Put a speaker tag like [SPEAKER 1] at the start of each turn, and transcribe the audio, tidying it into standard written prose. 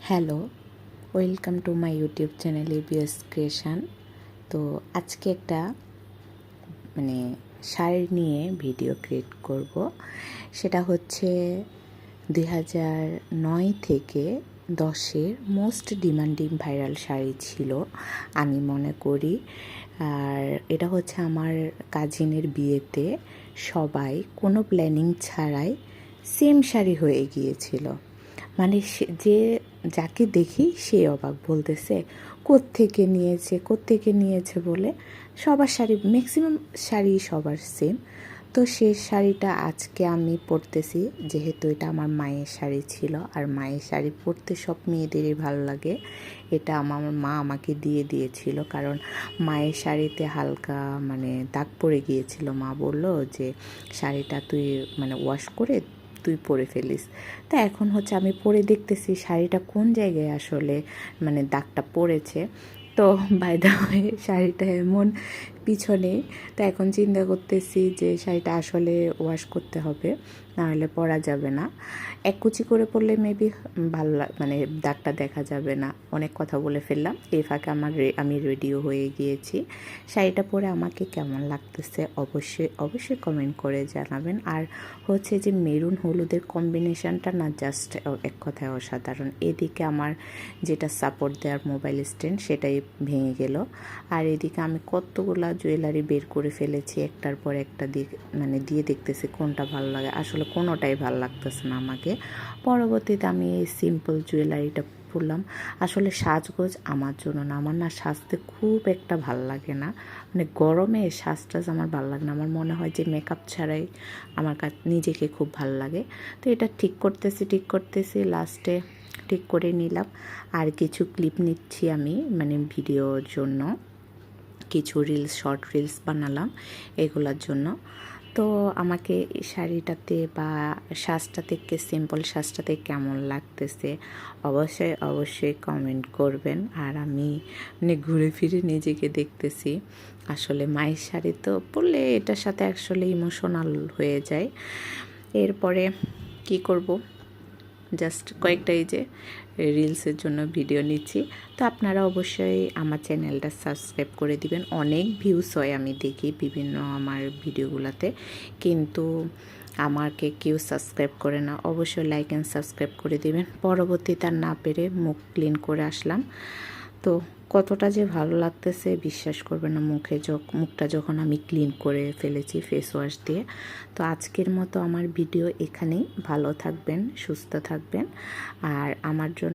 [SPEAKER 1] Hello, welcome to my YouTube channel ABS creation. তো আজকে একটা মানে শাড়ি নিয়ে ভিডিও ক্রিয়েট করব। সেটা হচ্ছে 2009 থেকে 10-এর মোস্ট ডিমান্ডিং ভাইরাল শাড়ি ছিল আমি মনে করি। আর এটা হচ্ছে আমার কাজিনের বিয়েতে সবাই কোনো প্ল্যানিং ছাড়াই সেম শাড়ি হয়ে গিয়েছিল। মানে যে যাকে দেখি সে অবাক, বলতেছে কোত্থেকে নিয়েছে বলে। সবার শাড়ি, ম্যাক্সিমাম শাড়ি সবার সেম। তো সে শাড়িটা আজকে আমি পরতেছি, যেহেতু এটা আমার মায়ের শাড়ি ছিল, আর মায়ের শাড়ি পরতে সব মেয়েদেরই ভালো লাগে। এটা আমার মা আমাকে দিয়ে দিয়েছিল, কারণ মায়ের শাড়িতে হালকা দাগ পড়ে গিয়েছিল। মা বলল যে শাড়িটা তুই ওয়াশ করে তুই পরে ফেলিস। তা এখন হচ্ছে আমি পরে দেখতেছি শাড়িটা কোন জায়গায় আসলে দাগটা পড়েছে। তো বাই দ্য ওয়ে শাড়িটা এমন পিছনে। তো এখন চিন্তা করতেছি যে শাড়িটা আসলে ওয়াশ করতে হবে, নাহলে পরা যাবে না। এক কুচি করে পরলে মেবি দাগটা দেখা যাবে না। অনেক কথা বলে ফেললাম। এই ফাঁকে আমি রেডিও হয়ে গিয়েছি। শাড়িটা পরে আমাকে কেমন লাগতেছে অবশ্যই কমেন্ট করে জানাবেন। আর হচ্ছে যে মেরুন হলুদের কম্বিনেশনটা না জাস্ট এক কথায় অসাধারণ। এদিকে আমার যেটা সাপোর্ট দেওয়ার মোবাইল স্ট্যান্ড সেটাই ভেঙে গেল। আর এদিকে আমি কতগুলা জুয়েলারি বের করে ফেলেছি, একটার পর একটা দিয়ে দেখতেছি কোনটা ভালো লাগে। আসলে কোনোটাই ভালো লাগতেছে না আমাকে। পরবর্তীতে আমি এই সিম্পল জুয়েলারিটা পরলাম। আসলে সাজগোজ আমার জন্য না, আমার না সাজতে খুব একটা ভাল লাগে না। গরমে সাজটাজ আমার ভালো লাগে না। আমার মনে হয় যে মেকআপ ছাড়াই আমার নিজেকে খুব ভালো লাগে। তো এটা ঠিক করতেছি লাস্টে ঠিক করে নিলাম। আর কিছু ক্লিপ নিচ্ছি আমি ভিডিওর জন্য, কিছু শর্ট রিলস বানালাম এগুলোর জন্য। তো আমাকে এই শাড়িটাতে বা সিম্পল সাজটাতে কেমন লাগতেছে অবশ্যই কমেন্ট করবেন। আর আমি ঘুরে ফিরে নিজেকে দেখতেছি। আসলে মায়ের শাড়ি তো পরলে এটার সাথে আসলে ইমোশনাল হয়ে যায়। এরপরে কি করব, জাস্ট কয়েকটা এই যে রিলসের জন্য ভিডিও নিচ্ছি। তো আপনারা অবশ্যই আমার চ্যানেলটা সাবস্ক্রাইব করে দিবেন। অনেক ভিউজ হয় আমি দেখি বিভিন্ন আমার ভিডিওগুলোতে, কিন্তু আমাকে কেউ সাবস্ক্রাইব করে না। অবশ্যই লাইক অ্যান্ড সাবস্ক্রাইব করে দিবেন। পরবর্তীতে আর না পেরে মুখ ক্লিন করে আসলাম। তো কতটা যে ভালো লাগতেছে বিশ্বাস করবেন না, মুখটা যখন আমি ক্লিন করে ফেলেছি ফেস ওয়াশ দিয়ে। তো আজকের মতো আমার ভিডিও এখানেই। ভালো থাকবেন, সুস্থ থাকবেন। আর আমার জন্য